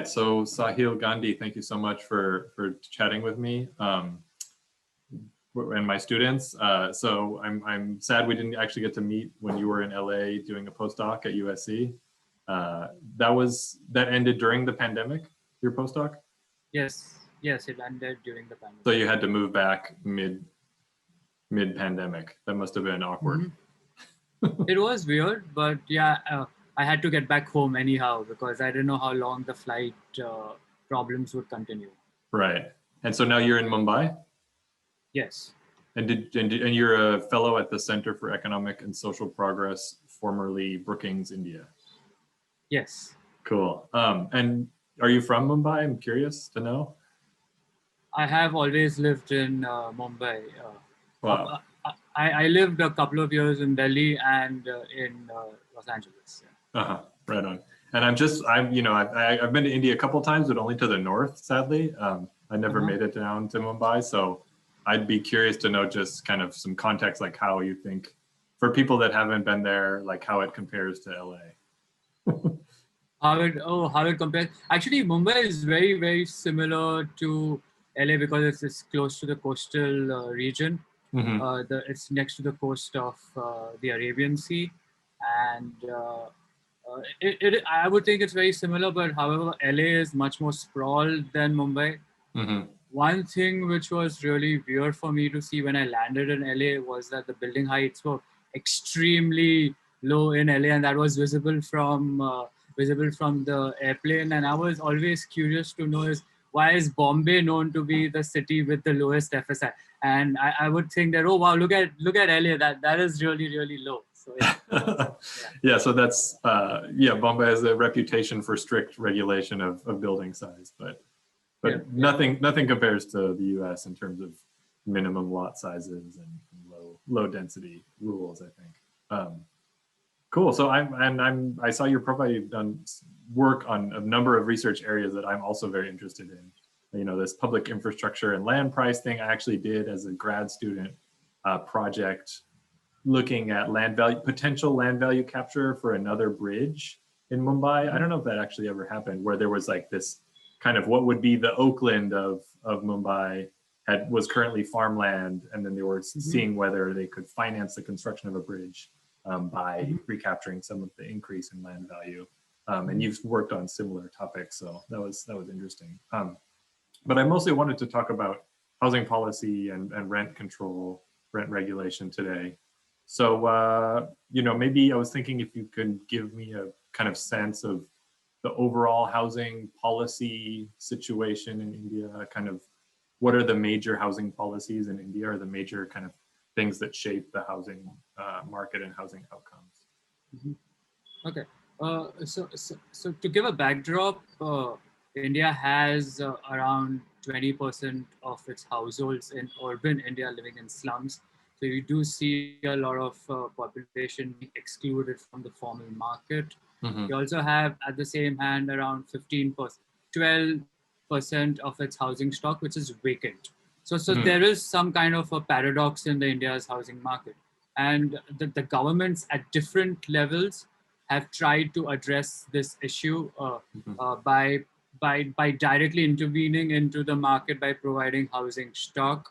right, so Sahil, Gandhi, thank you so much for chatting with me and my students. So I'm sad we didn't actually get to meet when you were in LA doing a postdoc at USC. That ended during the pandemic, your postdoc? Yes, it ended during the pandemic. So you had to move back mid-pandemic. That must have been awkward. Mm-hmm. It was weird, but yeah, I had to get back home anyhow because I didn't know how long the flight problems would continue. Right. And so now you're in Mumbai? Yes. And you're a fellow at the Center for Economic and Social Progress, formerly Brookings, India. Yes. Cool. And are you from Mumbai? I'm curious to know. I have always lived in Mumbai. Wow. I lived a couple of years in Delhi and in Los Angeles. Yeah. Right on. And I've been to India a couple of times, but only to the north, sadly. I never made it down to Mumbai, so I'd be curious to know just kind of some context, like how you think, for people that haven't been there, like how it compares to LA. How it compares? Actually, Mumbai is very, very similar to LA because it's close to the coastal region. Mm-hmm. It's next to the coast of the Arabian Sea, and I would think it's very similar. But however, LA is much more sprawled than Mumbai. Mm-hmm. One thing which was really weird for me to see when I landed in LA was that the building heights were extremely low in LA, and that was visible from the airplane. And I was always curious to know why is Bombay known to be the city with the lowest FSI? And I would think that, oh wow, look at LA, that is really, really low. So yeah. Yeah, so that's Bombay has a reputation for strict regulation of building size, but nothing compares to the US in terms of minimum lot sizes and low density rules, I think. Cool. So I saw your profile. You've done work on a number of research areas that I'm also very interested in. You know, this public infrastructure and land price thing I actually did as a grad student project looking at potential land value capture for another bridge in Mumbai. I don't know if that actually ever happened, where there was like this kind of what would be the Oakland of Mumbai was currently farmland, and then they were seeing whether they could finance the construction of a bridge by recapturing some of the increase in land value. And you've worked on similar topics, so that was interesting. But I mostly wanted to talk about housing policy and rent control, rent regulation today. So, maybe I was thinking if you could give me a kind of sense of the overall housing policy situation in India, kind of what are the major housing policies in India, or the major kind of things that shape the housing market and housing outcomes. Mm-hmm. Okay, so to give a backdrop, India has around 20% of its households in urban India living in slums. So you do see a lot of population being excluded from the formal market. Mm-hmm. You also have at the same hand around 12% of its housing stock, which is vacant. So there is some kind of a paradox in the India's housing market. And the governments at different levels have tried to address this issue by directly intervening into the market by providing housing stock.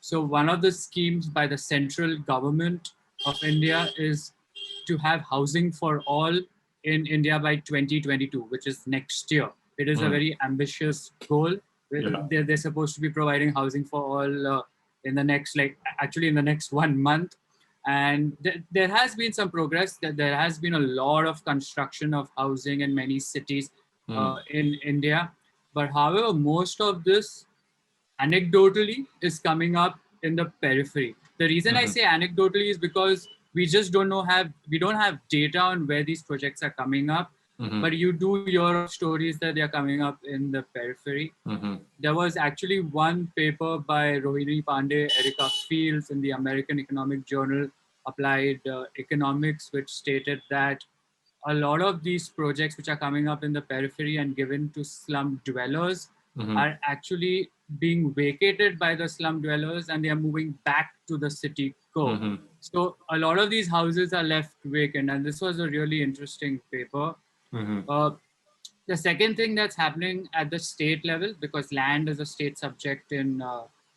So one of the schemes by the central government of India is to have housing for all in India by 2022, which is next year. It is a very ambitious goal. Yeah. They're supposed to be providing housing for all in the next 1 month. And there has been some progress. There has been a lot of construction of housing in many cities in India. But however, most of this anecdotally is coming up in the periphery. The reason I say anecdotally is because we just don't have data on where these projects are coming up, but you do hear of stories that they're coming up in the periphery. There was actually one paper by Rohini Pandey, Erica Fields in the American Economic Journal, Applied Economics, which stated that a lot of these projects which are coming up in the periphery and given to slum dwellers are actually being vacated by the slum dwellers, and they are moving back to the city core. So a lot of these houses are left vacant, and this was a really interesting paper. The second thing that's happening at the state level, because land is a state subject in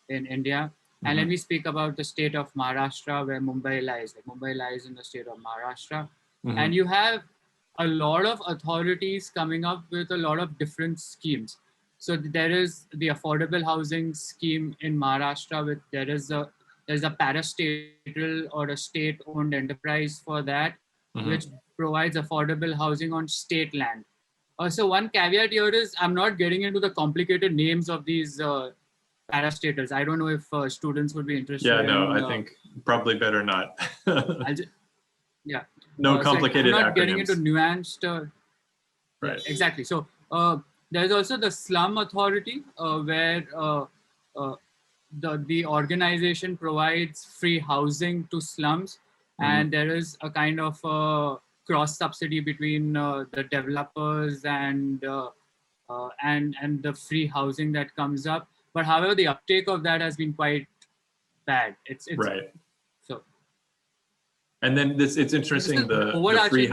India, and let me speak about the state of Maharashtra, where Mumbai lies. Like Mumbai lies in the state of Maharashtra, and you have a lot of authorities coming up with a lot of different schemes. So there is the affordable housing scheme in Maharashtra. With there's a parastatal or a state-owned enterprise for that, which provides affordable housing on state land. So one caveat here is I'm not getting into the complicated names of these parastatals. I don't know if students would be interested. Yeah, no, I think probably better not. Yeah. No complicated I'm not acronyms. getting into nuanced. Right. Yeah, exactly. So there's also the slum authority where the organization provides free housing to slums, and there is a kind of cross subsidy between the developers and the free housing that comes up. But however, the uptake of that has been quite bad. It's right. So. And then it's interesting the free.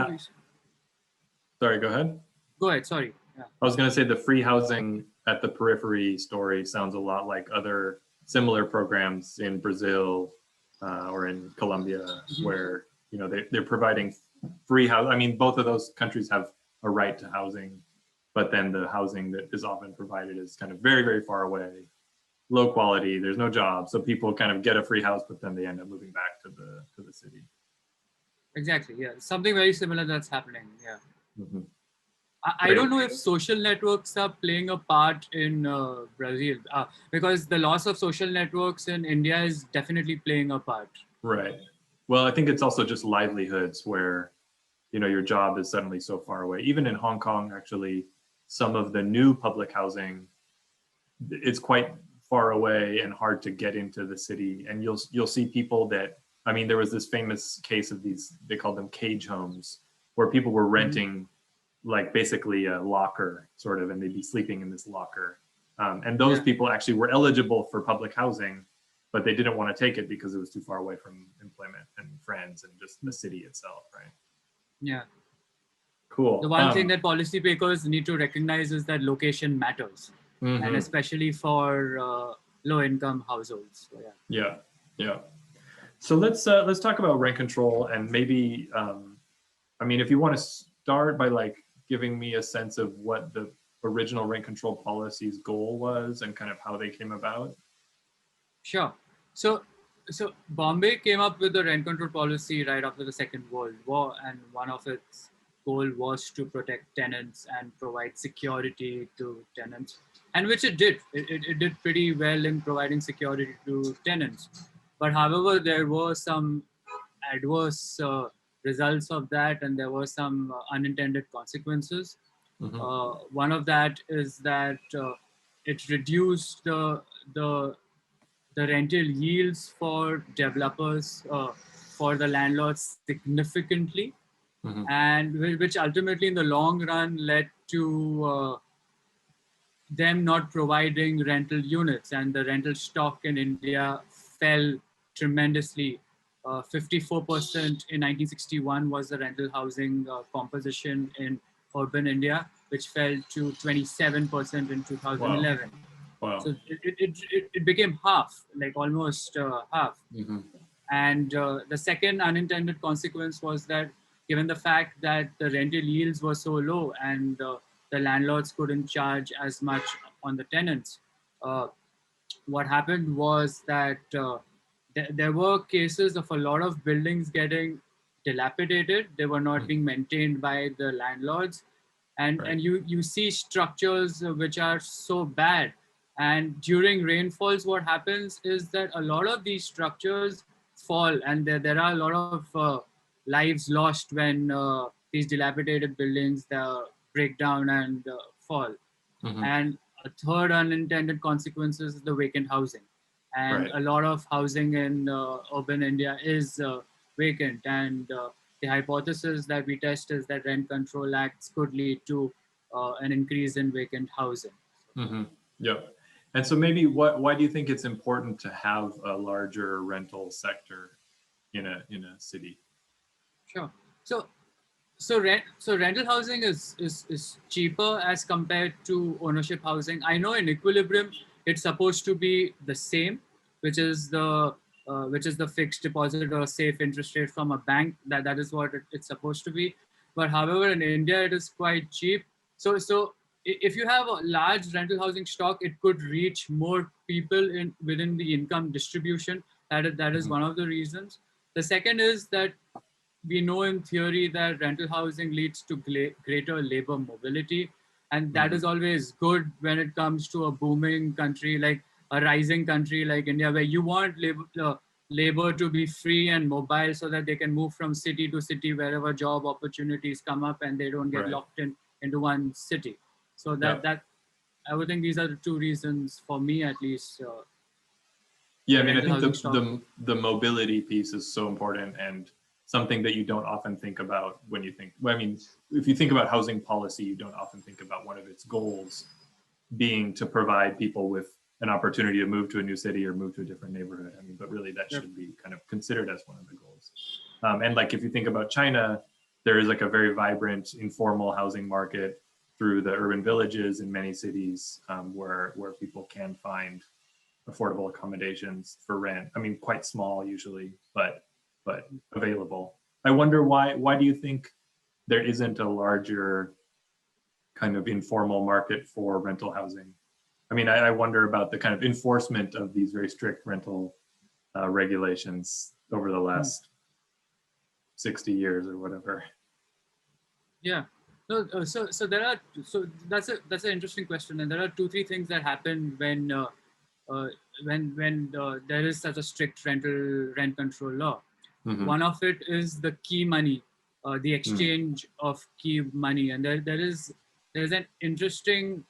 Sorry, go ahead. Go ahead. Sorry. Yeah. I was going to say the free housing at the periphery story sounds a lot like other similar programs in Brazil or in Colombia, where they're providing free housing. I mean, both of those countries have a right to housing, but then the housing that is often provided is kind of very, very far away, low quality. There's no job, so people kind of get a free house, but then they end up moving back to the city. Exactly. Yeah, something very similar that's happening. Yeah. I don't know if social networks are playing a part in Brazil, because the loss of social networks in India is definitely playing a part. Right. Well, I think it's also just livelihoods where, your job is suddenly so far away. Even in Hong Kong, actually, some of the new public housing, it's quite far away and hard to get into the city. And you'll see people that, I mean, there was this famous case of these, they called them cage homes, where people were renting like basically a locker sort of, and they'd be sleeping in this locker. And those people actually were eligible for public housing, but they didn't want to take it because it was too far away from employment and friends and just the city itself, right? Yeah. Cool. The one thing that policymakers need to recognize is that location matters, and especially for low-income households. So, yeah. So let's talk about rent control, and maybe, I mean, if you want to start by like giving me a sense of what the original rent control policy's goal was and kind of how they came about. Sure. So Bombay came up with the rent control policy right after the Second World War, and one of its goal was to protect tenants and provide security to tenants, and which it did. It did pretty well in providing security to tenants. But however, there were some adverse results of that, and there were some unintended consequences. One of that is that it reduced the rental yields for developers, for the landlords significantly, and which ultimately in the long run led to them not providing rental units, and the rental stock in India fell tremendously. 54% in 1961 was the rental housing composition in urban India, which fell to 27% in 2011. Wow. So it became half, like almost half. And the second unintended consequence was that, given the fact that the rental yields were so low and the landlords couldn't charge as much on the tenants, what happened was that there were cases of a lot of buildings getting dilapidated. They were not being maintained by the landlords. And you see structures which are so bad. And during rainfalls, what happens is that a lot of these structures fall, and there are a lot of lives lost when these dilapidated buildings break down and fall. And a third unintended consequence is the vacant housing. And a lot of housing in urban India is vacant. And the hypothesis that we test is that rent control acts could lead to an increase in vacant housing. Yeah. And so maybe why do you think it's important to have a larger rental sector in a city? Sure. So So rental housing is cheaper as compared to ownership housing. I know in equilibrium it's supposed to be the same, which is the fixed deposit or safe interest rate from a bank. That is what it's supposed to be. But however, in India it is quite cheap. If you have a large rental housing stock, it could reach more people within the income distribution. That is one of the reasons. The second is that we know in theory that rental housing leads to greater labor mobility, and that is always good when it comes to a booming country like a rising country like India, where you want labor to be free and mobile so that they can move from city to city wherever job opportunities come up and they don't get Right. locked into one city. So that I would think these are the two reasons for me at least. Yeah, I mean, I rental think housing stock. the mobility piece is so important and something that you don't often think about when you think. Well, I mean, if you think about housing policy, you don't often think about one of its goals being to provide people with an opportunity to move to a new city or move to a different neighborhood. I mean, but really that should be kind of considered as one of the goals. And like if you think about China, there is like a very vibrant informal housing market through the urban villages in many cities where people can find affordable accommodations for rent. I mean, quite small usually, but available. I wonder why do you think there isn't a larger kind of informal market for rental housing? I mean, I wonder about the kind of enforcement of these very strict rental regulations over the last 60 years or whatever. Yeah. So there are that's an interesting question, and there are 2-3 things that happen when there is such a strict rent control law. One of it is the key money, the exchange of key money, and there's an interesting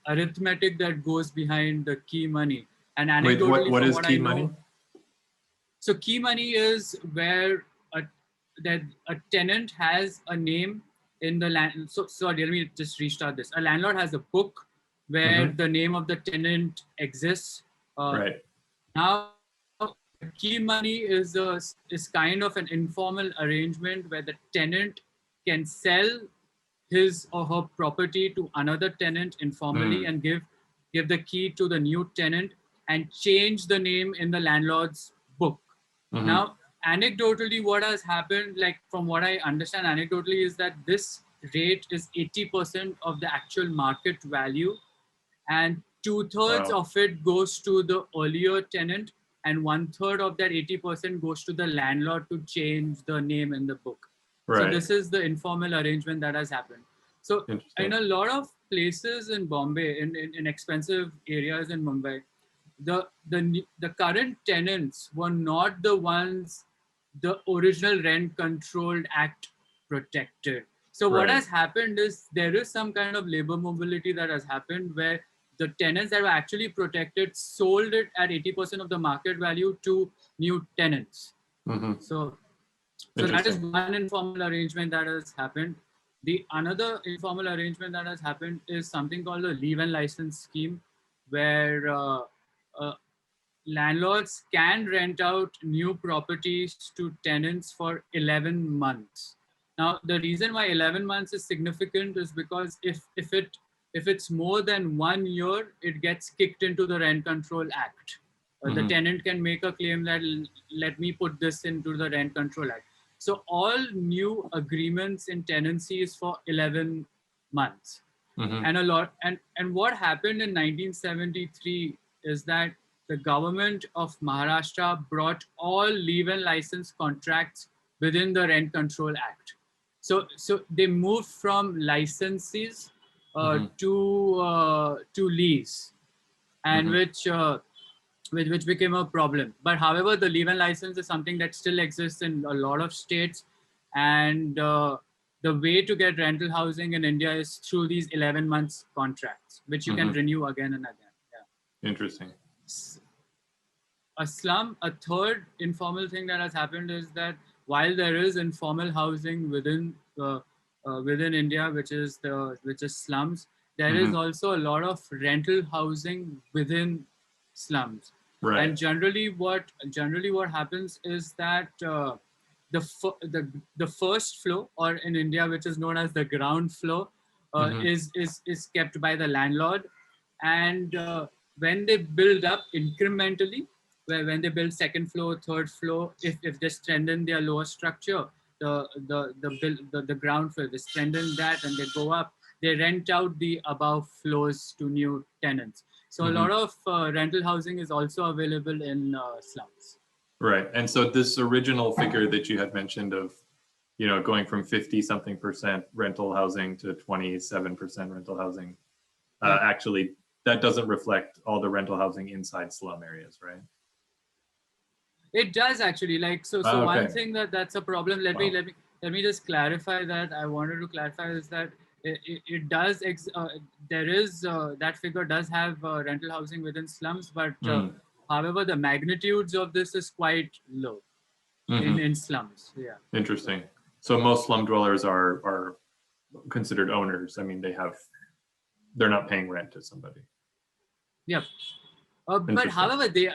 arithmetic that goes behind the key money. And anecdotally, Wait, what from is what key I know, money? so key money is where a tenant has a name in the land. So sorry, let me just restart this. A landlord has a book where the name of the tenant exists. Right. Now, key money is kind of an informal arrangement where the tenant can sell his or her property to another tenant informally and give the key to the new tenant and change the name in the landlord's book. Now, anecdotally, what has happened, like from what I understand anecdotally, is that this rate is 80% of the actual market value, and 2/3 Wow. of it goes to the earlier tenant, and 1/3 of that 80% goes to the landlord to change the name in the book. So Right. this is the informal arrangement that has happened. So in a lot of places in Bombay, in expensive areas in Mumbai, the current tenants were not the ones the original rent controlled act protected. So what has happened is there is some kind of labor mobility that has happened where the tenants that were actually protected sold it at 80% of the market value to new tenants. So that is one informal arrangement that has happened. The another informal arrangement that has happened is something called the leave and license scheme, where landlords can rent out new properties to tenants for 11 months. Now, the reason why 11 months is significant is because if it's more than 1 year, it gets kicked into the Rent Control Act. The tenant can make a claim that let me put this into the Rent Control Act. So all new agreements in tenancy is for 11 months. And what happened in 1973 is that the government of Maharashtra brought all leave and license contracts within the Rent Control Act. So they moved from licenses to lease, and which became a problem. But however, the leave and license is something that still exists in a lot of states, and the way to get rental housing in India is through these 11 months contracts, which you can renew again and again. Yeah. Interesting. A third informal thing that has happened is that while there is informal housing within India, which is slums, there is also a lot of rental housing within slums. Right. And generally what happens is that the first floor, or in India, which is known as the ground floor, is kept by the landlord. And when they build up incrementally, when they build second floor, third floor, if they strengthen their lower structure, the ground floor, they strengthen that and they go up, they rent out the above floors to new tenants. So a lot of rental housing is also available in slums. Right. And so this original figure that you had mentioned of, going from 50 something percent rental housing to 27% rental housing, actually, that doesn't reflect all the rental housing inside slum areas, right? It does actually. Okay. One thing that's a problem. Let me just clarify that. I wanted to clarify is that it does. There is that figure does have rental housing within slums, but however, the magnitudes of this is quite low in slums. Yeah. Interesting. So most slum dwellers are considered owners. I mean, they're not paying rent to somebody. Yep. But however, they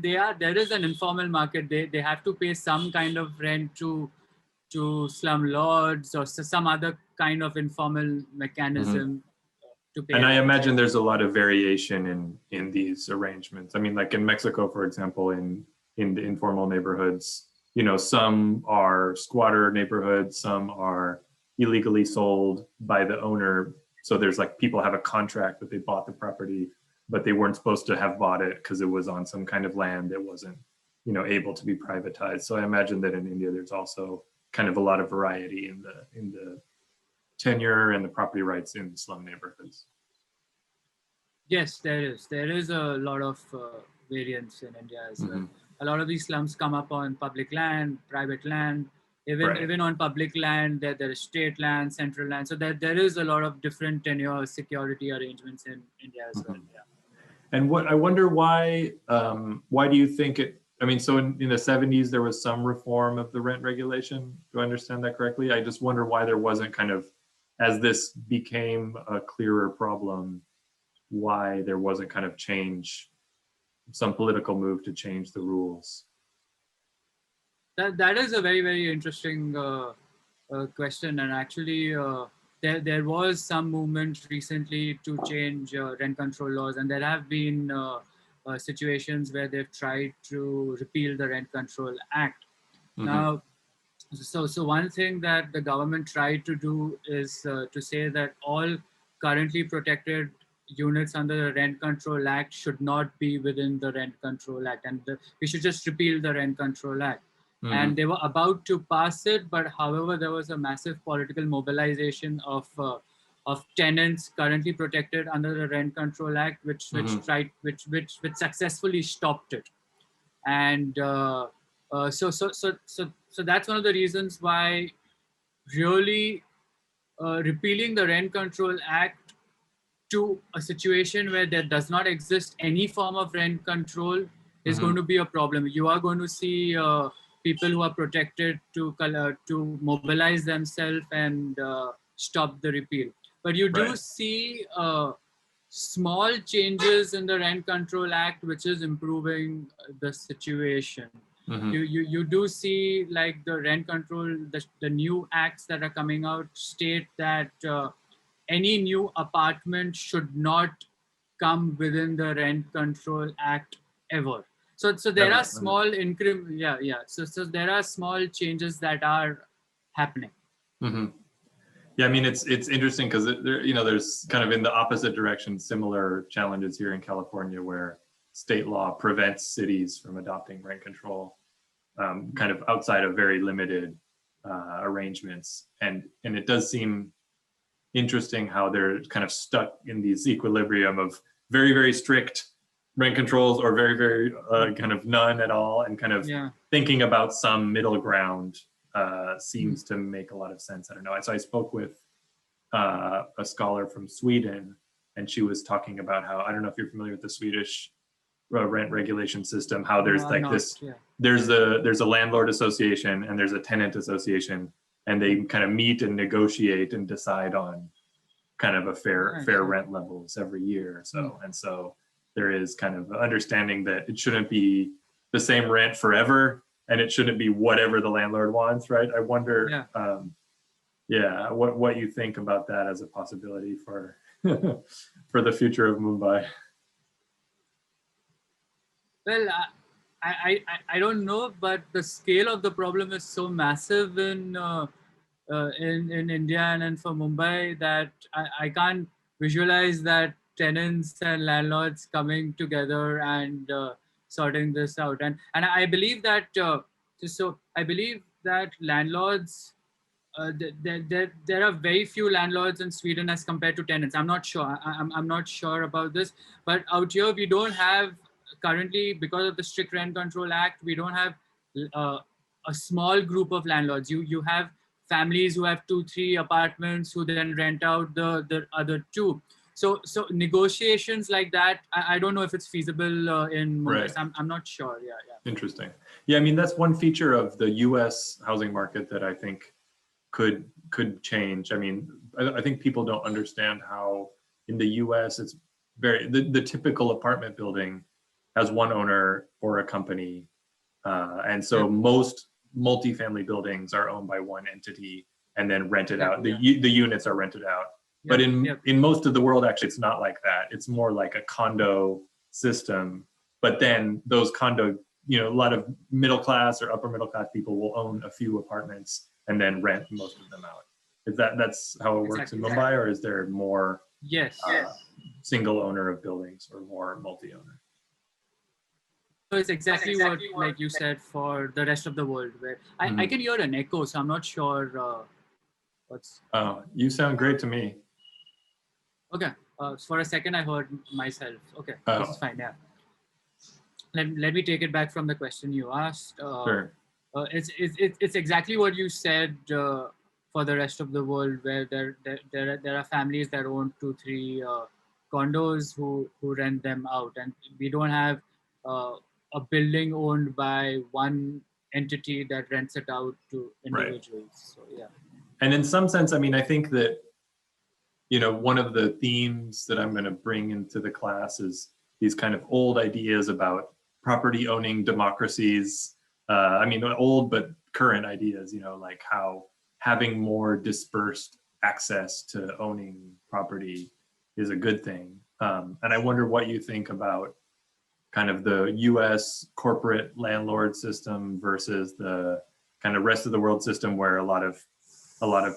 they are. There is an informal market. They have to pay some kind of rent to slum lords or some other kind of informal mechanism to pay. And I imagine there's a lot of variation in these arrangements. I mean, like in Mexico, for example, in the informal neighborhoods, some are squatter neighborhoods, some are illegally sold by the owner. So there's like people have a contract that they bought the property, but they weren't supposed to have bought it because it was on some kind of land that wasn't, able to be privatized. So I imagine that in India, there's also kind of a lot of variety in the tenure and the property rights in slum neighborhoods. Yes, there is. There is a lot of variance in India as well. A lot of these slums come up on public land, private land. Even on public land, there is state land, central land. So there is a lot of different tenure security arrangements in India as well. Yeah. And I wonder why do you think it, I mean, so in the 70s, there was some reform of the rent regulation. Do I understand that correctly? I just wonder why there wasn't kind of, as this became a clearer problem, why there wasn't kind of some political move to change the rules. That is a very, very interesting question. And actually, there was some movement recently to change rent control laws, and there have been situations where they've tried to repeal the Rent Control Act. Now, so one thing that the government tried to do is to say that all currently protected units under the Rent Control Act should not be within the Rent Control Act, and we should just repeal the Rent Control Act. And they were about to pass it, but however, there was a massive political mobilization of tenants currently protected under the Rent Control Act, which successfully stopped it. And so that's one of the reasons why really repealing the Rent Control Act to a situation where there does not exist any form of rent control is going to be a problem. You are going to see people who are protected to mobilize themselves and stop the repeal. But you do see small changes in the Rent Control Act, which is improving the situation. You do see like the rent control, the new acts that are coming out state that any new apartment should not come within the Rent Control Act ever. So there are small increments. Yeah. So there are small changes that are happening. Yeah, I mean it's interesting because there's kind of in the opposite direction similar challenges here in California where state law prevents cities from adopting rent control, kind of outside of very limited arrangements, and it does seem interesting how they're kind of stuck in these equilibrium of very, very strict rent controls or very, very kind of none at all, and kind of thinking about some middle ground seems to make a lot of sense. I don't know. So I spoke with a scholar from Sweden, and she was talking about how, I don't know if you're familiar with the Swedish rent regulation system, how there's there's a landlord association and there's a tenant association, and they kind of meet and negotiate and decide on kind of a fair rent levels every year. So there is kind of understanding that it shouldn't be the same rent forever, and it shouldn't be whatever the landlord wants, right? I wonder, what you think about that as a possibility for for the future of Mumbai. Well, I don't know, but the scale of the problem is so massive in India and for Mumbai that I can't visualize that tenants and landlords coming together and sorting this out. And I believe that I believe that landlords. There are very few landlords in Sweden as compared to tenants. I'm not sure. I'm not sure about this. But out here, we don't have currently, because of the strict Rent Control Act, we don't have a small group of landlords. You have families who have 2-3 apartments who then rent out the other 2. So negotiations like that, I don't know if it's feasible in Mumbai. Right. So I'm not sure. Yeah. Interesting. Yeah, I mean, that's one feature of the U.S. housing market that I think could change. I mean, I think people don't understand how in the U.S. it's the typical apartment building has one owner or a company, and so most multifamily buildings are owned by one entity and then rented out. The units are rented out. But in most of the world, actually, it's not like that. It's more like a condo system. But then those condo, a lot of middle class or upper middle class people will own a few apartments and then rent most of them out. Is that's how it works in Mumbai, or is there more single owner of buildings or more multi-owner? So it's exactly what, like you said, for the rest of the world, where I can hear an echo, so I'm not sure what's. Oh, you sound great to me. Okay. For a second, I heard myself. Okay, this is fine. Yeah. Let me take it back from the question you asked. Sure. It's exactly what you said for the rest of the world, where there are families that own 2-3 condos who rent them out, and we don't have a building owned by one entity that rents it out to individuals. Right. So yeah. And in some sense, I mean, I think that one of the themes that I'm going to bring into the class is these kind of old ideas about property owning democracies. I mean, old but current ideas, like how having more dispersed access to owning property is a good thing. And I wonder what you think about kind of the US corporate landlord system versus the kind of rest of the world system where a lot of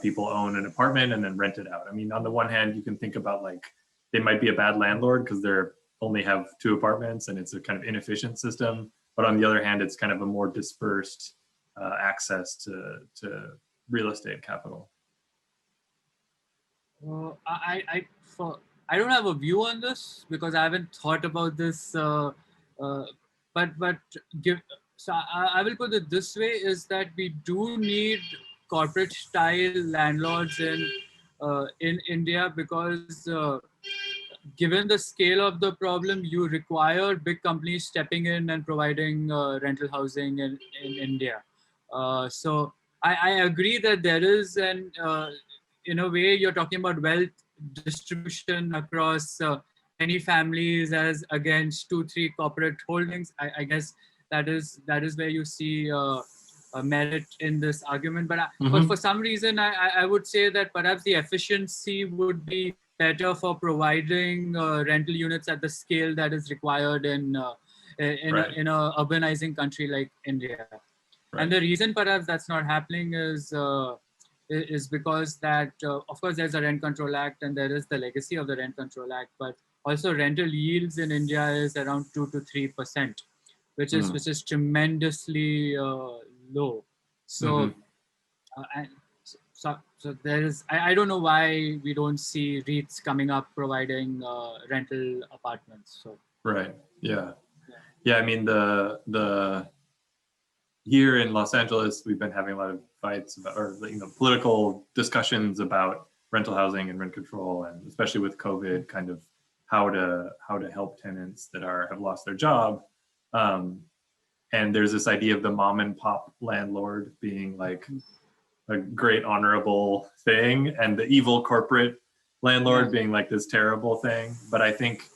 people own an apartment and then rent it out. I mean, on the one hand, you can think about like they might be a bad landlord because they're only have 2 apartments and it's a kind of inefficient system. But on the other hand, it's kind of a more dispersed access to real estate capital. I don't have a view on this because I haven't thought about this. So I will put it this way: is that we do need corporate style landlords in India because. Given the scale of the problem, you require big companies stepping in and providing rental housing in India. So I agree that there is in a way, you're talking about wealth distribution across many families as against 2-3 corporate holdings. I guess that is where you see merit in this argument. But for some reason, I would say that perhaps the efficiency would be better for providing rental units at the scale that is required in a urbanizing country like India. Right. And the reason perhaps that's not happening is because that of course there's a Rent Control Act and there is the legacy of the Rent Control Act, but also rental yields in India is around 2 to 3%, which is tremendously low. So. So there is, I don't know why we don't see REITs coming up providing rental apartments. So right, yeah. I mean the here in Los Angeles, we've been having a lot of fights about, or political discussions about rental housing and rent control, and especially with COVID, kind of how to help tenants that have lost their job. And there's this idea of the mom and pop landlord being like a great honorable thing, and the evil corporate landlord being like this terrible thing. But I think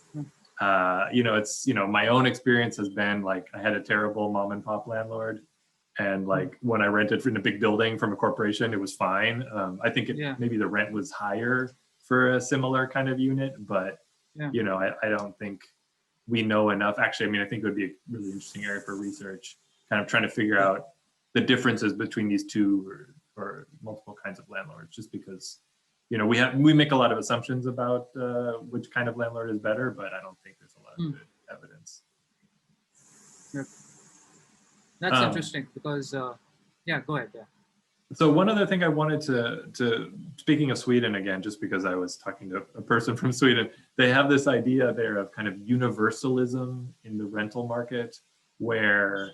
it's my own experience has been like I had a terrible mom and pop landlord, And like when I rented in a big building from a corporation, it was fine. I think maybe the rent was higher for a similar kind of unit, but you know, I don't think we know enough. Actually, I mean, I think it would be a really interesting area for research, kind of trying to figure out the differences between these two or multiple kinds of landlords, just because, you know, we make a lot of assumptions about which kind of landlord is better, but I don't think there's a lot of good evidence. Yep. That's interesting because, go ahead. Yeah. So one other thing I wanted to speaking of Sweden again, just because I was talking to a person from Sweden, they have this idea there of kind of universalism in the rental market, where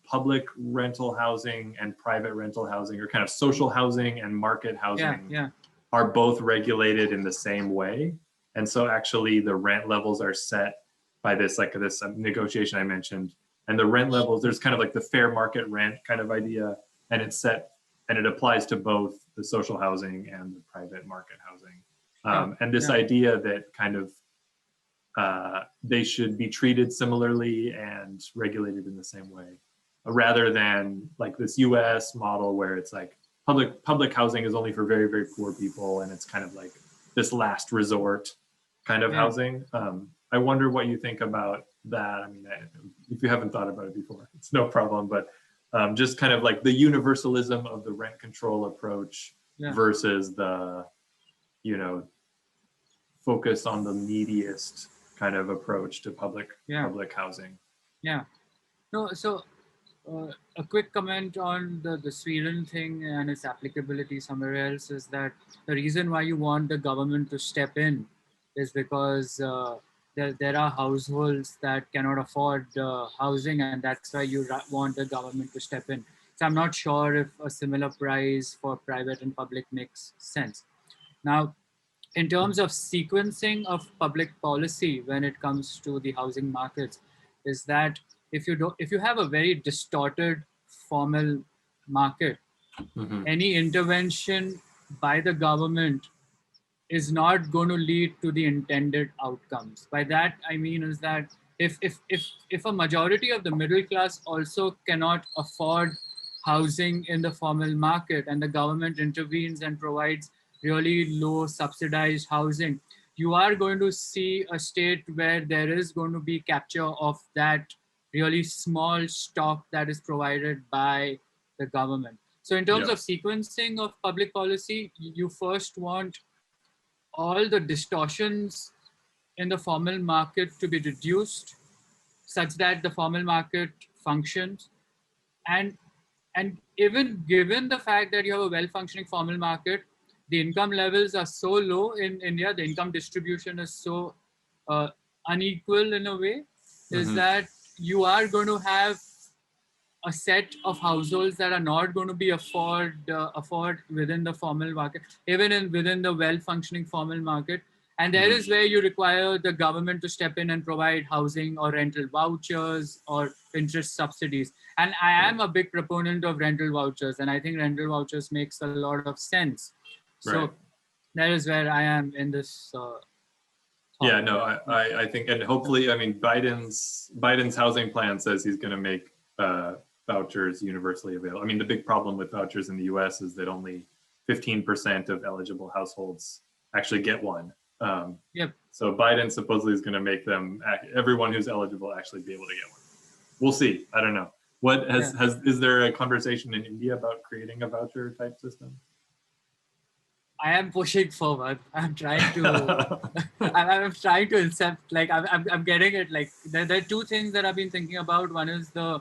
public rental housing and private rental housing, or kind of social housing and market housing, are both regulated in the same way. And so actually the rent levels are set by this negotiation I mentioned. And the rent levels, there's kind of like the fair market rent kind of idea, and it's set, and it applies to both the social housing and the private market housing. And this idea that kind of they should be treated similarly and regulated in the same way, rather than like this US model where it's like public housing is only for very, very poor people, and it's kind of like this last resort kind of housing. I wonder what you think about that. I mean, if you haven't thought about it before, it's no problem, but just kind of like the universalism of the rent control approach versus the, you know, focus on the neediest kind of approach to public housing. Yeah. No, so a quick comment on the Sweden thing and its applicability somewhere else is that the reason why you want the government to step in is because there are households that cannot afford housing, and that's why you want the government to step in. So I'm not sure if a similar price for private and public makes sense. Now, in terms of sequencing of public policy when it comes to the housing markets, is that if you have a very distorted formal market, any intervention by the government is not going to lead to the intended outcomes. By that I mean is that if a majority of the middle class also cannot afford housing in the formal market, and the government intervenes and provides really low subsidized housing, you are going to see a state where there is going to be capture of that really small stock that is provided by the government. So in terms of sequencing of public policy, you first want all the distortions in the formal market to be reduced such that the formal market functions. And even given the fact that you have a well-functioning formal market, the income levels are so low in India, the income distribution is so unequal in a way, is that you are going to have a set of households that are not going to be afford within the formal market, even within the well-functioning formal market. And there is where you require the government to step in and provide housing or rental vouchers or interest subsidies. And I am a big proponent of rental vouchers, and I think rental vouchers makes a lot of sense. So that is where I am in this. I think, and hopefully, I mean, Biden's housing plan says he's going to make vouchers universally available. I mean, the big problem with vouchers in the US is that only 15% of eligible households actually get one. So Biden supposedly is going to make them, everyone who's eligible, actually be able to get one. We'll see. I don't know. What is there a conversation in India about creating a voucher type system? I am pushing forward. I'm trying to. I'm trying to accept. Like I'm getting it. Like there are two things that I've been thinking about. One is the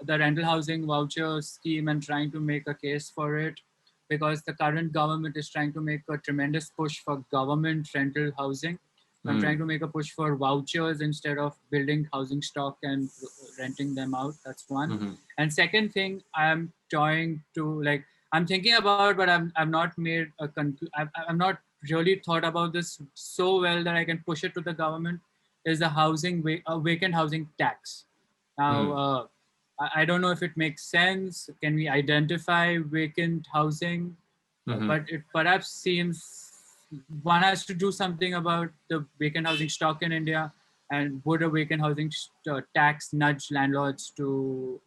rental housing voucher scheme and trying to make a case for it, because the current government is trying to make a tremendous push for government rental housing. I'm trying to make a push for vouchers instead of building housing stock and renting them out. That's one. And second thing, I'm trying to I'm thinking about, but I'm not made a I'm not really thought about this so well that I can push it to the government, is the vacant housing tax. Now, I don't know if it makes sense. Can we identify vacant housing? But it perhaps seems one has to do something about the vacant housing stock in India, and would a vacant housing tax nudge landlords to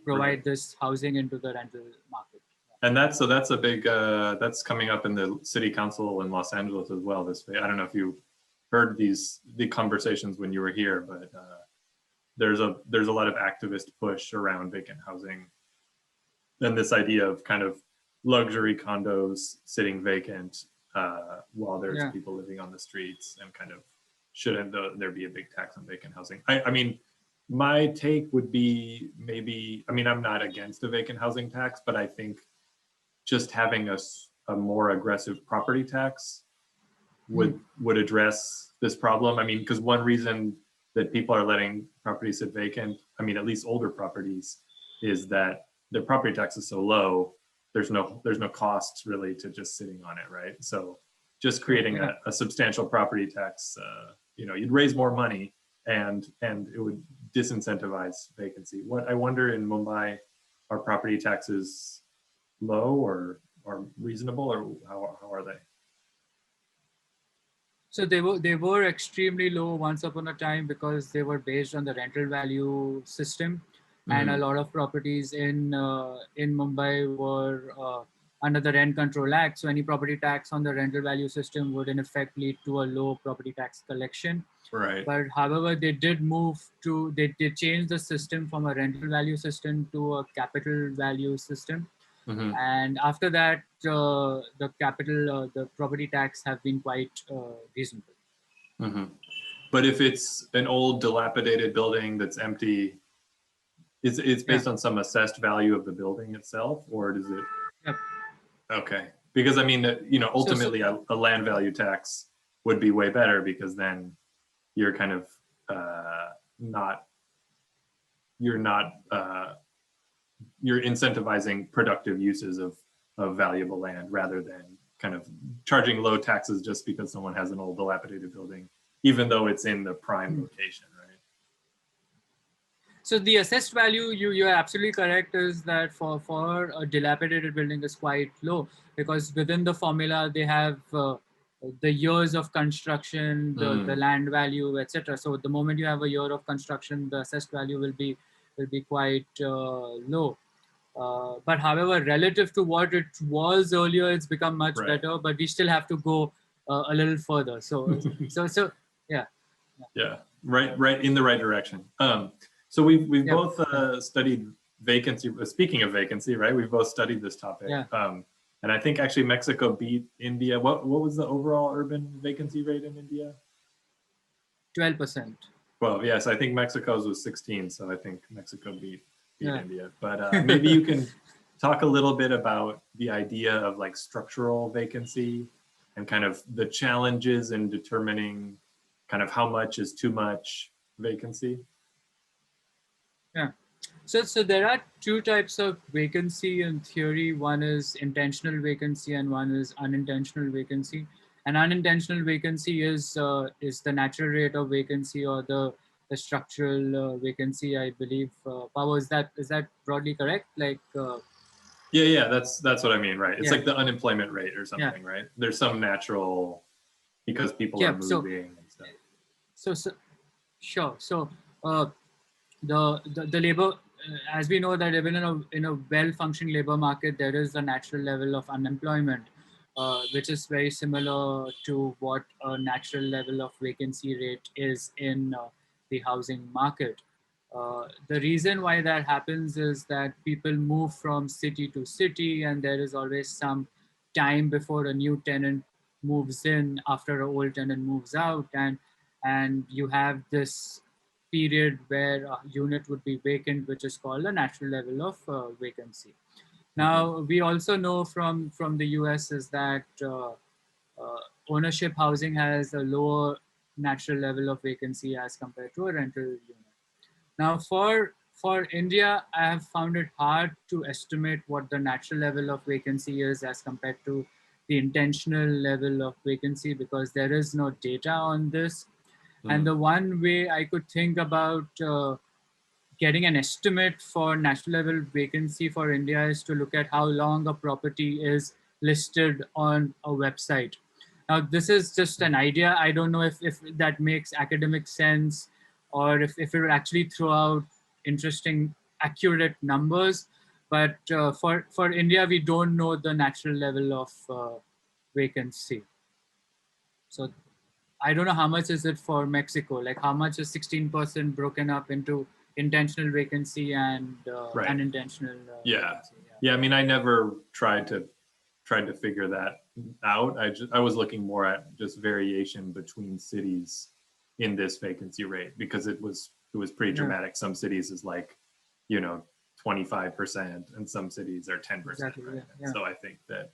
provide this housing into the rental market. And that's a big that's coming up in the city council in Los Angeles as well. I don't know if you heard the conversations when you were here, but there's a lot of activist push around vacant housing, and this idea of kind of luxury condos sitting vacant while there's people living on the streets, and kind of shouldn't there be a big tax on vacant housing? I mean, my take would be maybe, I mean, I'm not against a vacant housing tax, but I think just having a more aggressive property tax would address this problem. I mean, because one reason that people are letting properties sit vacant, I mean, at least older properties, is that the property tax is so low, there's no costs really to just sitting on it, right? So just creating a substantial property tax, you'd raise more money, and it would disincentivize vacancy. I wonder, in Mumbai, are property taxes low or reasonable, or how are they? So they were extremely low once upon a time because they were based on the rental value system, and a lot of properties in Mumbai were under the Rent Control Act. So any property tax on the rental value system would in effect lead to a low property tax collection. Right. But however, they did they changed the system from a rental value system to a capital value system. And after that, the property tax have been quite reasonable. But if it's an old dilapidated building that's empty, it's based on some assessed value of the building itself, or does it? Yep. Okay, because I mean, ultimately a land value tax would be way better, because then you're kind of you're incentivizing productive uses of valuable land, rather than kind of charging low taxes just because someone has an old dilapidated building, even though it's in the prime location, right? So the assessed value, you're absolutely correct, is that for a dilapidated building is quite low, because within the formula they have the years of construction, the land value, etc. So the moment you have a year of construction, the assessed value will be quite low. But however, relative to what it was earlier, it's become much better. But we still have to go a little further. So yeah. Yeah, right in the right direction. So we've both studied vacancy. Speaking of vacancy, right? We've both studied this topic. Yeah. And I think actually Mexico beat India. What was the overall urban vacancy rate in India? 12%. Well, yes, I think Mexico's was 16, so I think Mexico beat India. But maybe you can talk a little bit about the idea of like structural vacancy, and kind of the challenges in determining kind of how much is too much vacancy. Yeah. So there are two types of vacancy in theory. One is intentional vacancy and one is unintentional vacancy. And unintentional vacancy is the natural rate of vacancy, or the structural vacancy, I believe. Paavo, is that broadly correct? Like. Yeah, that's what I mean, right? It's like the unemployment rate or something, right? There's some natural, because people are moving and stuff. So sure. So the labor, as we know that even in a well-functioning labor market, there is a natural level of unemployment, which is very similar to what a natural level of vacancy rate is in the housing market. The reason why that happens is that people move from city to city, and there is always some time before a new tenant moves in after an old tenant moves out, and you have this period where a unit would be vacant, which is called a natural level of vacancy. Now, we also know from the US is that ownership housing has a lower natural level of vacancy as compared to a rental unit. Now, for India, I have found it hard to estimate what the natural level of vacancy is as compared to the intentional level of vacancy, because there is no data on this. And the one way I could think about getting an estimate for natural level vacancy for India is to look at how long a property is listed on a website. Now, this is just an idea. I don't know if that makes academic sense, or if it would actually throw out interesting accurate numbers. But for India, we don't know the natural level of vacancy. So I don't know how much is it for Mexico. Like how much is 16% broken up into intentional vacancy and unintentional vacancy? Yeah. I mean, I never tried to figure that out. I was looking more at just variation between cities in this vacancy rate, because it was pretty dramatic. Some cities is like, 25%, and some cities are 10%. Exactly, right? yeah. So I think that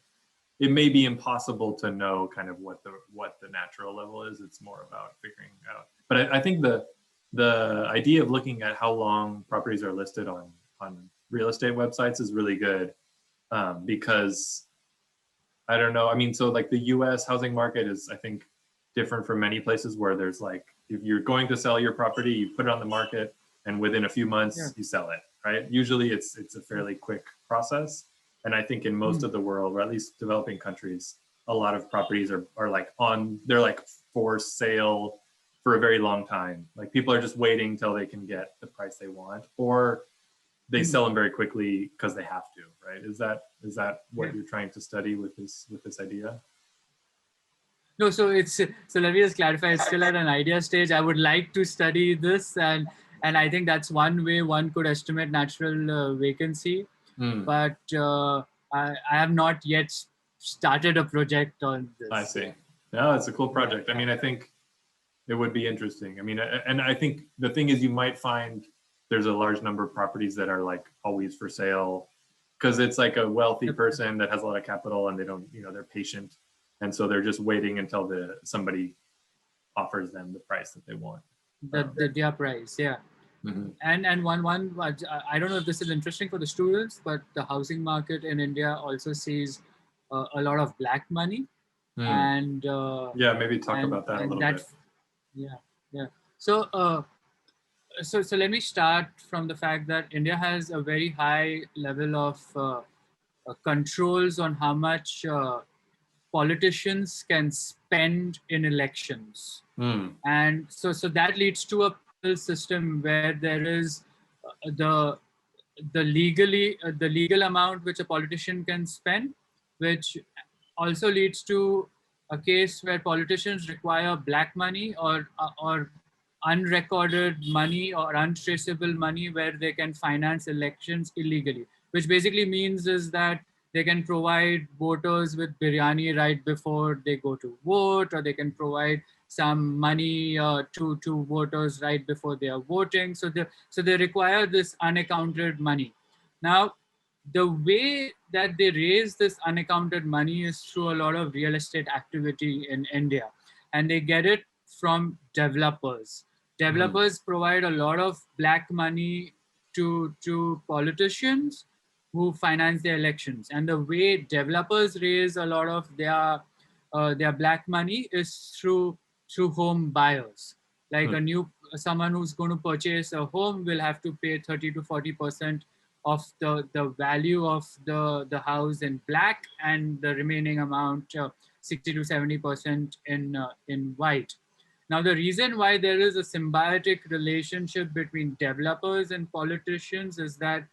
it may be impossible to know kind of what the natural level is. It's more about figuring out. But I think the idea of looking at how long properties are listed on real estate websites is really good, because I don't know. I mean, so like the U.S. housing market is, I think, different from many places where there's like, if you're going to sell your property, you put it on the market, and within a few months you sell it, right? Usually it's a fairly quick process. And I think in most of the world, or at least developing countries, a lot of properties are like they're like for sale for a very long time. Like people are just waiting till they can get the price they want, or they sell them very quickly because they have to, right? Is that what you're trying to study with this idea? No, so let me just clarify. It's still at an idea stage. I would like to study this, and I think that's one way one could estimate natural vacancy. But I have not yet started a project on this. I see. No, it's a cool project. I mean, I think it would be interesting. I mean, and I think the thing is, you might find there's a large number of properties that are like always for sale, because it's like a wealthy person that has a lot of capital, and they don't, they're patient, and so they're just waiting until somebody offers them the price that they want. Their price, yeah. Mm-hmm. And one I don't know if this is interesting for the students, but the housing market in India also sees a lot of black money, and maybe talk about that a little bit. Yeah. So let me start from the fact that India has a very high level of controls on how much politicians can spend in elections. And so that leads to a penal system where there is the legal amount which a politician can spend, which also leads to a case where politicians require black money or unrecorded money or untraceable money where they can finance elections illegally, which basically means is that they can provide voters with biryani right before they go to vote, or they can provide some money to voters right before they are voting. So they require this unaccounted money. Now, the way that they raise this unaccounted money is through a lot of real estate activity in India, and they get it from developers. Developers provide a lot of black money to politicians who finance their elections. And the way developers raise a lot of their black money is through home buyers. Like someone who's going to purchase a home will have to pay 30 to 40% of the value of the house in black, and the remaining amount 60 to 70% in white. Now, the reason why there is a symbiotic relationship between developers and politicians is that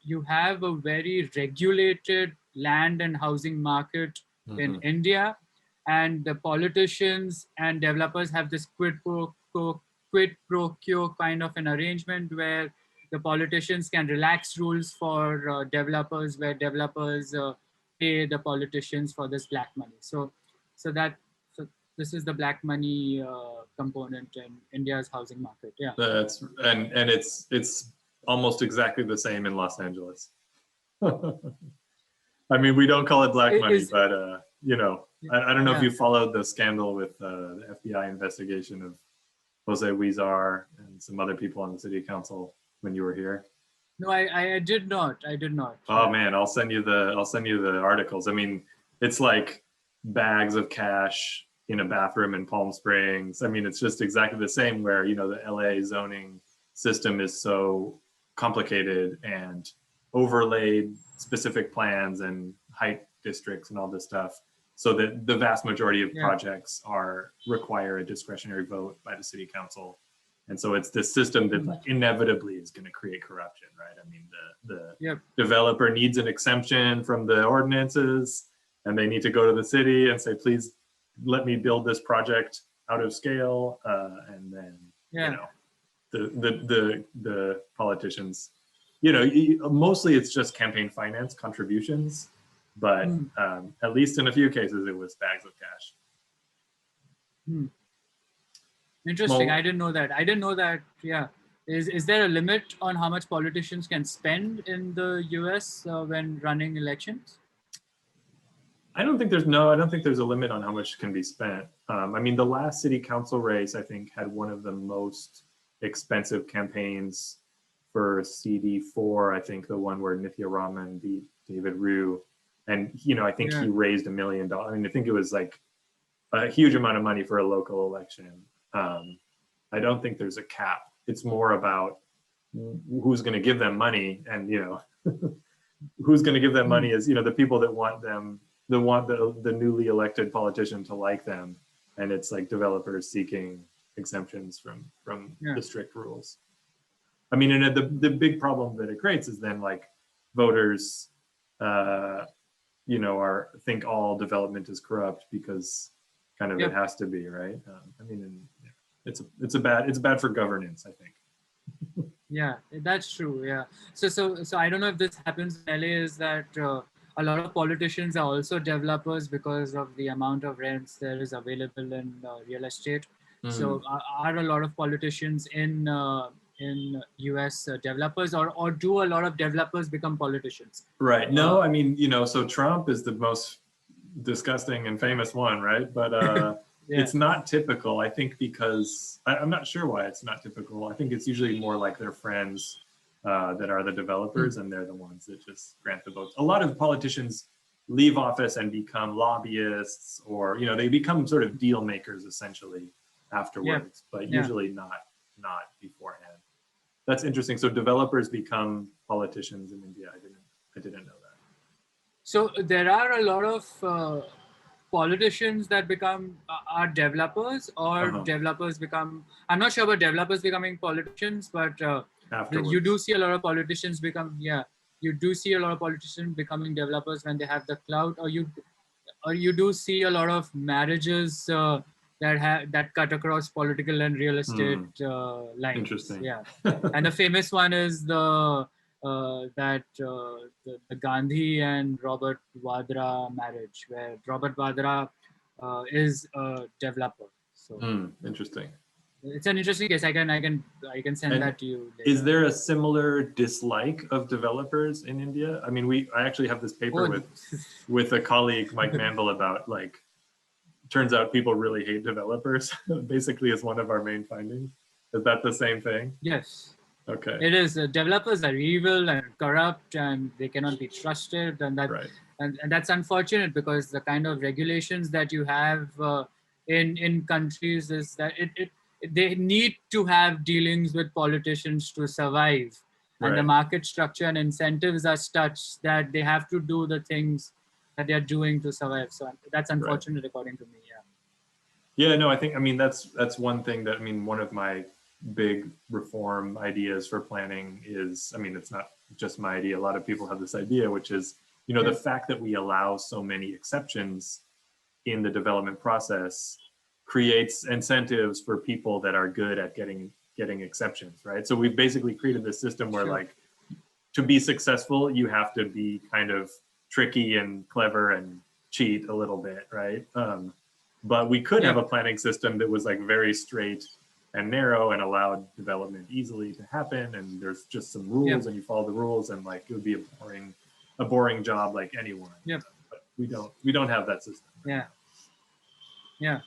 you have a very regulated land and housing market in India, and the politicians and developers have this quid pro quo kind of an arrangement where the politicians can relax rules for developers, where developers pay the politicians for this black money. So this is the black money component in India's housing market. Yeah. And it's almost exactly the same in Los Angeles. I mean, we don't call it black money, but I don't know if you followed the scandal with the FBI investigation of Jose Huizar and some other people on the city council when you were here. No, I did not. Oh man, I'll send you the articles. I mean, it's like bags of cash in a bathroom in Palm Springs. I mean, it's just exactly the same, where the LA zoning system is so complicated and overlaid specific plans and height districts and all this stuff, so that the vast majority of projects require a discretionary vote by the city council. And so it's this system that like inevitably is going to create corruption, right? I mean, the developer needs an exemption from the ordinances, and they need to go to the city and say, please let me build this project out of scale. And then, you know, the politicians, you know, mostly it's just campaign finance contributions, but at least in a few cases, it was bags of cash. Interesting. Well, I didn't know that. I didn't know that. Yeah. Is there a limit on how much politicians can spend in the US when running elections? I don't think there's a limit on how much can be spent. I mean, the last city council race, I think, had one of the most expensive campaigns for CD4. I think the one where Nithya Raman beat David Ryu. And, you know, I think he raised $1 million. I mean, I think it was like a huge amount of money for a local election. I don't think there's a cap. It's more about who's going to give them money, and, you know, who's going to give them money is, you know, the people that want them, the newly elected politician to like them, and it's like developers seeking exemptions from the strict rules. I mean, and the big problem that it creates is then like voters, you know, think all development is corrupt because kind of it has to be, right? I mean, it's bad for governance, I think. Yeah, that's true. Yeah. So I don't know if this happens in LA, is that a lot of politicians are also developers because of the amount of rents there is available in real estate. So are a lot of politicians in US developers, or do a lot of developers become politicians? Right. No, I mean, you know, so Trump is the most disgusting and famous one, right? But it's not typical, I think, because I'm not sure why it's not typical. I think it's usually more like their friends that are the developers, and they're the ones that just grant the votes. A lot of politicians leave office and become lobbyists, or, you know, they become sort of deal makers essentially afterwards, but usually not beforehand. That's interesting. So developers become politicians in India. I didn't know that. So there are a lot of politicians that are developers, or developers become, I'm not sure about developers becoming politicians, but you do see a lot of politicians becoming developers when they have the clout, or you do see a lot of marriages that cut across political and real estate lines. Interesting. Yeah. And the famous one is the Gandhi and Robert Vadra marriage, where Robert Vadra is a developer. So interesting. It's an interesting case. I can send that to you later. Is there a similar dislike of developers in India? I mean, I actually have this paper with a colleague, Mike Manville, about, like, turns out people really hate developers. Basically, is one of our main findings. Is that the same thing? Yes. Okay. It is. Developers are evil and corrupt, and they cannot be trusted, and that's unfortunate, because the kind of regulations that you have in countries is that they need to have dealings with politicians to survive, and the market structure and incentives are such that they have to do the things that they are doing to survive. So that's unfortunate, according to me. Yeah. No, I mean, that's one thing that, I mean, one of my big reform ideas for planning is, I mean, it's not just my idea. A lot of people have this idea, which is, you know, the fact that we allow so many exceptions in the development process creates incentives for people that are good at getting exceptions, right? So we've basically created this system where, like, to be successful, you have to be kind of tricky and clever and cheat a little bit, right? But we could have a planning system that was, like, very straight and narrow and allowed development easily to happen, and there's just some rules and you follow the rules, and, like, it would be a boring job like anyone. But we don't have that system. Yeah.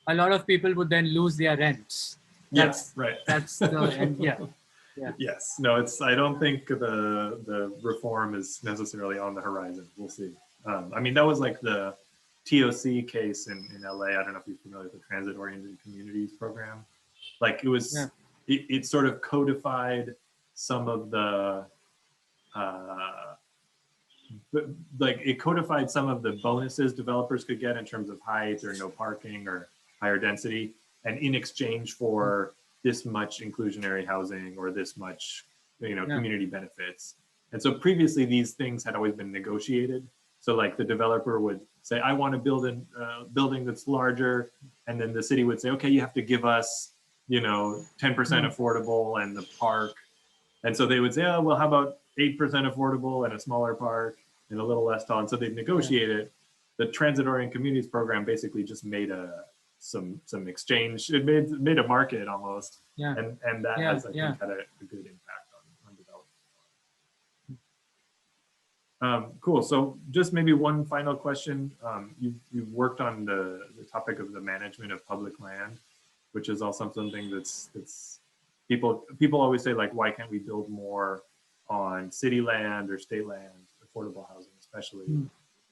A lot of people would then lose their rents. That's the end. Yes. No, I don't think the reform is necessarily on the horizon. We'll see. I mean, that was like the TOC case in LA. I don't know if you're familiar with the Transit Oriented Communities program. Like, it was, it sort of codified some of the, it codified some of the bonuses developers could get in terms of height or no parking or higher density. And in exchange for this much inclusionary housing or this much, you know, Yeah. community benefits. And so previously these things had always been negotiated. So like the developer would say, I want to build a building that's larger. And then the city would say, okay, you have to give us, you know, 10% affordable and the park. And so they would say, oh, well, how about 8% affordable and a smaller park and a little less tall? And so they'd negotiate it. The Transit-Oriented Communities program basically just made some exchange. It made a market almost. Yeah. And that has, I think, had a good impact on development. Cool. So just maybe one final question. You've worked on the topic of the management of public land, which is also something that's people always say, like, why can't we build more on city land or state land, affordable housing especially.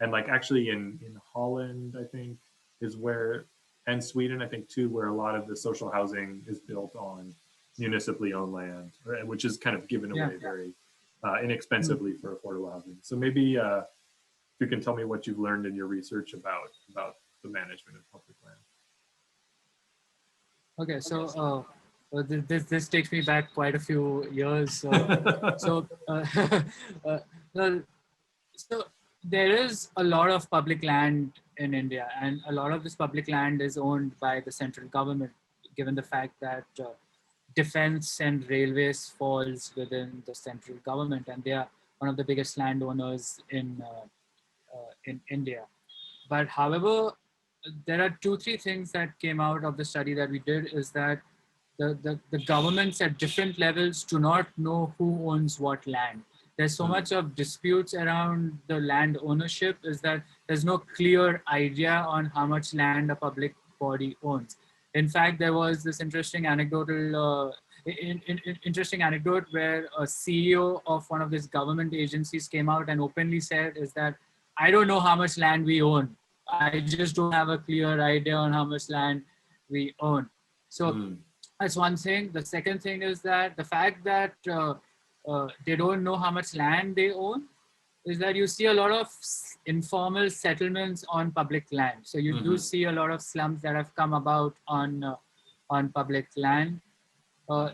And like actually in Holland, I think, is where, and Sweden, I think too, where a lot of the social housing is built on municipally owned land, which is kind of given away very inexpensively for affordable housing. So maybe if you can tell me what you've learned in your research about the management of public land. Okay, so this takes me back quite a few years. So there is a lot of public land in India, and a lot of this public land is owned by the central government, given the fact that defense and railways falls within the central government, and they are one of the biggest landowners in India. But however, there are 2-3 things that came out of the study that we did, is that the governments at different levels do not know who owns what land. There's so much of disputes around the land ownership, is that there's no clear idea on how much land a public body owns. In fact, there was this interesting anecdotal interesting anecdote where a CEO of one of these government agencies came out and openly said, is that I don't know how much land we own. I just don't have a clear idea on how much land we own. So that's one thing. The second thing is that the fact that they don't know how much land they own is that you see a lot of informal settlements on public land. So you do see a lot of slums that have come about on public land.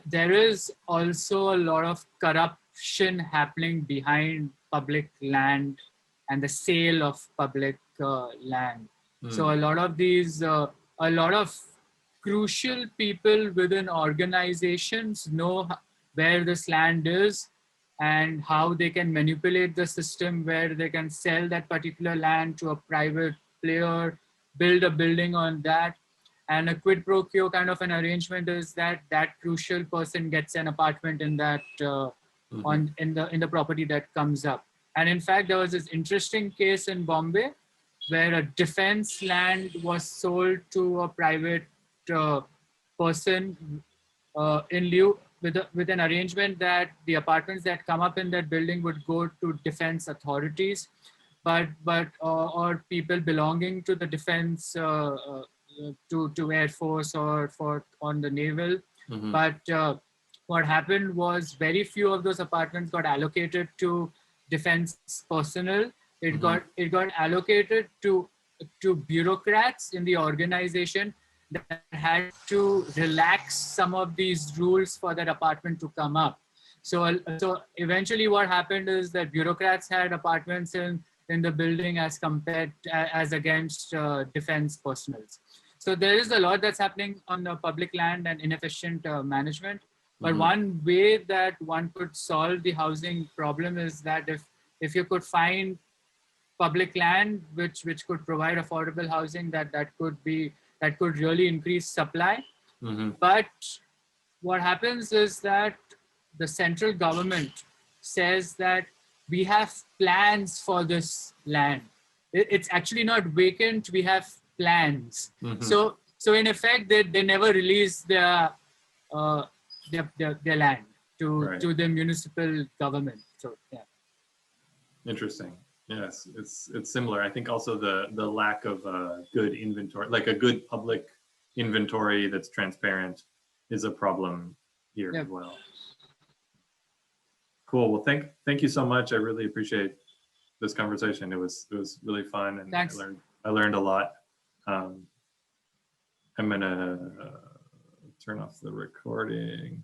There is also a lot of corruption happening behind public land and the sale of public land. So a lot of these, a lot of crucial people within organizations know where this land is and how they can manipulate the system where they can sell that particular land to a private player, build a building on that. And a quid pro quo kind of an arrangement is that that crucial person gets an apartment in that in the property that comes up. And in fact, there was this interesting case in Bombay where a defense land was sold to a private person in lieu with an arrangement that the apartments that come up in that building would go to defense authorities, but or people belonging to the defense to Air Force or on the naval. But what happened was very few of those apartments got allocated to defense personnel. It got allocated to bureaucrats in the organization that had to relax some of these rules for that apartment to come up. So eventually what happened is that bureaucrats had apartments in the building as against defense personnel. So there is a lot that's happening on the public land and inefficient management. But one way that one could solve the housing problem is that if you could find public land which could provide affordable housing, that could really increase supply. But what happens is that the central government says that we have plans for this land. It's actually not vacant, we have plans. So in effect, they never release their land to the municipal government. So yeah. Interesting. Yes, it's similar. I think also the lack of good inventory, like a good public inventory that's transparent, is a problem here as well. Cool. Well, thank you so much. I really appreciate this conversation. It was really fun, and Thanks. I learned a lot. I'm gonna turn off the recording.